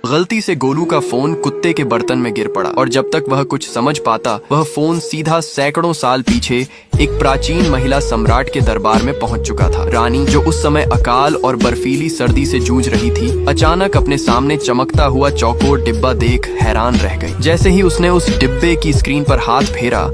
गलती से गोलू का फोन कुत्ते के बर्तन में गिर पड़ा और जब तक वह कुछ समझ पाता वह फोन सीधा सैकड़ों साल पीछे एक प्राचीन महिला सम्राट के दरबार में पहुंच चुका था। रानी, जो उस समय अकाल और बर्फीली सर्दी से जूझ रही थी, अचानक अपने सामने चमकता हुआ चौकोर डिब्बा देख हैरान रह गई। जैसे ही उसने उस डिब्बे की स्क्रीन पर हाथ फेरा,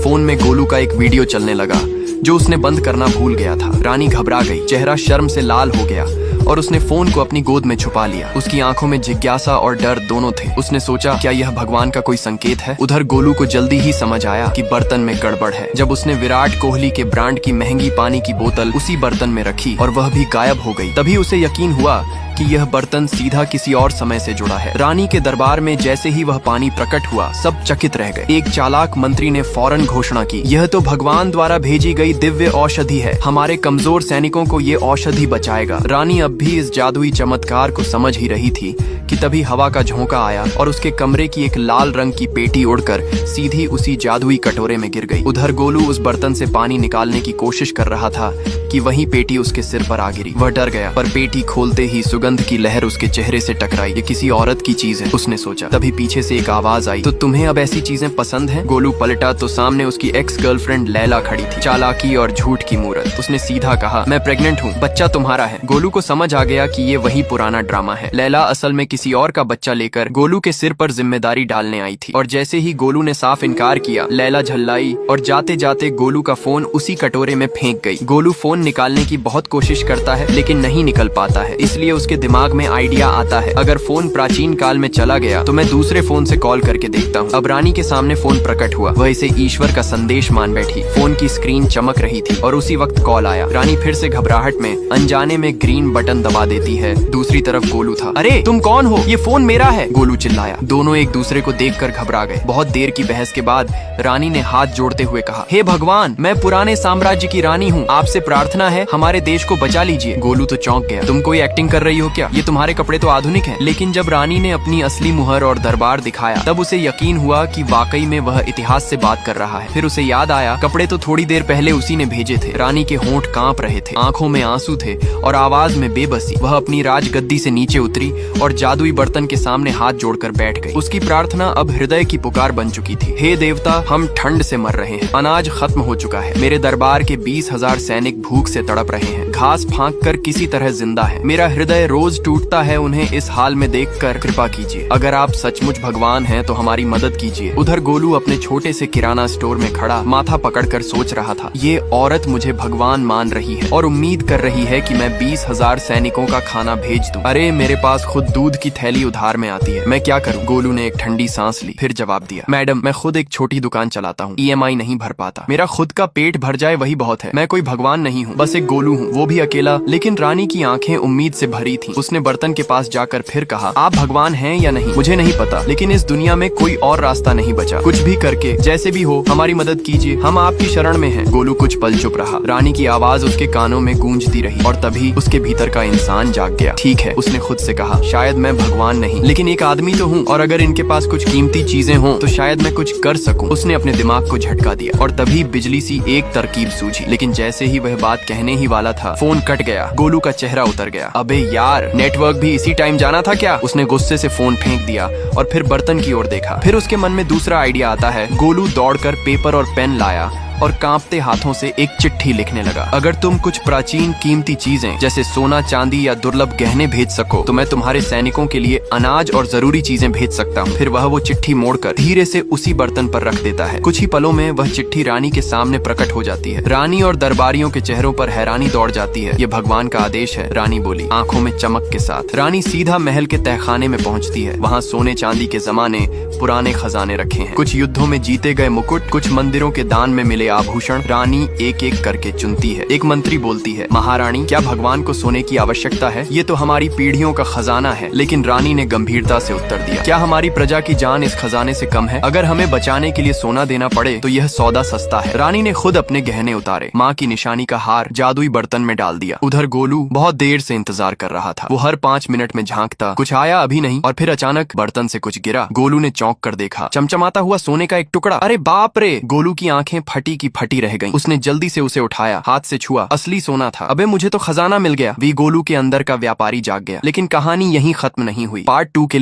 फोन में गोलू का एक वीडियो चलने लगा जो उसने बंद करना भूल गया था। रानी घबरा गई, चेहरा शर्म से लाल हो गया और उसने फोन को अपनी गोद में छुपा लिया। उसकी आंखों में जिज्ञासा और डर दोनों थे। उसने सोचा, क्या यह भगवान का कोई संकेत है? उधर गोलू को जल्दी ही समझ आया कि बर्तन में गड़बड़ है। जब उसने विराट कोहली के ब्रांड की महंगी पानी की बोतल उसी बर्तन में रखी और वह भी गायब हो गई, तभी उसे यकीन हुआ कि यह बर्तन सीधा किसी और समय से जुड़ा है। रानी के दरबार में जैसे ही वह पानी प्रकट हुआ, सब चकित रह गए। एक चालाक मंत्री ने फौरन घोषणा की, यह तो भगवान द्वारा भेजी गई दिव्य औषधि है। हमारे कमजोर सैनिकों को ये औषधि बचाएगा। रानी अब भी इस जादुई चमत्कार को समझ ही रही थी कि तभी हवा का झोंका आया और उसके कमरे की एक लाल रंग की पेटी उड़कर सीधी उसी जादुई कटोरे में गिर गई। उधर गोलू उस बर्तन से पानी निकालने की कोशिश कर रहा था कि वही पेटी उसके सिर पर आ गिरी। वह डर गया, पर पेटी खोलते ही सुगंध की लहर उसके चेहरे से टकराई। ये किसी औरत की चीज है, उसने सोचा। तभी पीछे से एक आवाज आई, तो तुम्हें अब ऐसी चीजें पसंद हैं? गोलू पलटा तो सामने उसकी एक्स गर्लफ्रेंड लैला खड़ी थी, चालाकी और झूठ की मूरत। उसने सीधा कहा, मैं प्रेग्नेंट हूँ, बच्चा तुम्हारा है। गोलू को समझ आ गया कि ये वही पुराना ड्रामा है। लैला असल में किसी और का बच्चा लेकर गोलू के सिर पर जिम्मेदारी डालने आई थी और जैसे ही गोलू ने साफ इनकार किया, लैला झल्लाई और जाते जाते गोलू का फोन उसी कटोरे में फेंक गई। गोलू फोन निकालने की बहुत कोशिश करता है लेकिन नहीं निकल पाता है। इसलिए उसके दिमाग में आइडिया आता है, अगर फोन प्राचीन काल में चला गया तो मैं दूसरे फोन से कॉल करके देखता हूँ। अब रानी के सामने फोन प्रकट हुआ। वह इसे ईश्वर का संदेश मान बैठी। फोन की स्क्रीन चमक रही थी और उसी वक्त कॉल आया। रानी फिर से घबराहट में अनजाने में ग्रीन बटन दबा देती है। दूसरी तरफ गोलू था। अरे तुम कौन हो? ये फोन मेरा है, गोलू चिल्लाया। दोनों एक दूसरे को देखकर घबरा गए। बहुत देर की बहस के बाद रानी ने हाथ जोड़ते हुए कहा, हे भगवान, मैं पुराने साम्राज्य की रानी हूँ, आपसे प्रार्थना है हमारे देश को बचा लीजिए। गोलू तो चौंक गया। तुम कोई एक्टिंग कर रही हो क्या? ये तुम्हारे कपड़े तो आधुनिक हैं। लेकिन जब रानी ने अपनी असली मुहर और दरबार दिखाया, तब उसे यकीन हुआ कि वाकई में वह इतिहास से बात कर रहा है। फिर उसे याद आया, कपड़े तो थोड़ी देर पहले उसी ने भेजे थे। रानी के होंठ कांप रहे थे, आंखों में आंसू थे और आवाज में बेबसी। वह अपनी राजगद्दी से नीचे उतरी और जादुई बर्तन के सामने हाथ जोड़कर बैठ गई। उसकी प्रार्थना अब हृदय की पुकार बन चुकी थी। हे देवता, हम ठंड से मर रहे हैं, अनाज खत्म हो चुका है, मेरे दरबार के 20,000 सैनिक भूख से तड़प रहे हैं, घास फांक कर किसी तरह जिंदा है, मेरा हृदय रोज टूटता है, उन्हें इस हाल में देखकर कृपा कीजिए। अगर आप सचमुच भगवान हैं तो हमारी मदद कीजिए। उधर गोलू अपने छोटे से किराना स्टोर में खड़ा माथा पकड़कर सोच रहा था, ये औरत मुझे भगवान मान रही है और उम्मीद कर रही है कि मैं 20,000 सैनिकों का खाना भेज दूं। अरे मेरे पास खुद दूध की थैली उधार में आती है, मैं क्या करूं? गोलू ने एक ठंडी सांस ली, फिर जवाब दिया, मैडम, मैं खुद एक छोटी दुकान चलाता हूँ, EMI नहीं भर पाता, मेरा खुद का पेट भर जाए वही बहुत है, मैं कोई भगवान नहीं हूँ, बस एक गोलू हूँ, वो भी अकेला। लेकिन रानी की आंखें उम्मीद से भरी थी। उसने बर्तन के पास जाकर फिर कहा, आप भगवान हैं या नहीं मुझे नहीं पता, लेकिन इस दुनिया में कोई और रास्ता नहीं बचा, कुछ भी करके जैसे भी हो हमारी मदद कीजिए, हम आपकी शरण में हैं। गोलू कुछ पल चुप रहा। रानी की आवाज उसके कानों में गूंजती रही और तभी उसके भीतर का इंसान जाग गया। ठीक है, उसने खुद से कहा, शायद मैं भगवान नहीं लेकिन एक आदमी तो हूँ और अगर इनके पास कुछ कीमती चीजें हों तो शायद मैं कुछ कर सकूं। उसने अपने दिमाग को झटका दिया और तभी बिजली सी एक तरकीब सूझी। लेकिन जैसे ही वह बात कहने ही वाला था, फोन कट गया। गोलू का चेहरा उतर गया। अबे यार, नेटवर्क भी इसी टाइम जाना था क्या? उसने गुस्से से फोन फेंक दिया और फिर बर्तन की ओर देखा। फिर उसके मन में दूसरा आइडिया आता है। गोलू दौड़कर पेपर और पेन लाया और कांपते हाथों से एक चिट्ठी लिखने लगा। अगर तुम कुछ प्राचीन कीमती चीजें जैसे सोना, चांदी या दुर्लभ गहने भेज सको तो मैं तुम्हारे सैनिकों के लिए अनाज और जरूरी चीजें भेज सकता हूँ। फिर वह वो चिट्ठी मोड़कर धीरे से उसी बर्तन पर रख देता है। कुछ ही पलों में वह चिट्ठी रानी के सामने प्रकट हो जाती है। रानी और दरबारियों के चेहरों पर हैरानी दौड़ जाती है। ये भगवान का आदेश है, रानी बोली, आंखों में चमक के साथ। रानी सीधा महल के तहखाने में पहुंचती है। वहाँ सोने चांदी के जमाने पुराने खजाने रखे हैं, कुछ युद्धों में जीते गए मुकुट, कुछ मंदिरों के दान में मिले आभूषण। रानी एक एक करके चुनती है। एक मंत्री बोलती है, महारानी, क्या भगवान को सोने की आवश्यकता है? ये तो हमारी पीढ़ियों का खजाना है। लेकिन रानी ने गंभीरता से उत्तर दिया, क्या हमारी प्रजा की जान इस खजाने से कम है? अगर हमें बचाने के लिए सोना देना पड़े तो यह सौदा सस्ता है। रानी ने खुद अपने गहने उतारे, माँ की निशानी का हार जादुई बर्तन में डाल दिया। उधर गोलू बहुत देर से इंतजार कर रहा था। वो हर 5 मिनट में झांकता, कुछ आया अभी नहीं, और फिर अचानक बर्तन से कुछ गिरा। गोलू ने चौंक कर देखा, चमचमाता हुआ सोने का एक टुकड़ा। अरे बाप रे! गोलू की आंखें फटी की फटी रह गईं। उसने जल्दी से उसे उठाया, हाथ से छुआ, असली सोना था। अबे मुझे तो खजाना मिल गया। वी गोलू के अंदर का व्यापारी जाग गया। लेकिन कहानी यहीं खत्म नहीं हुई। पार्ट 2 के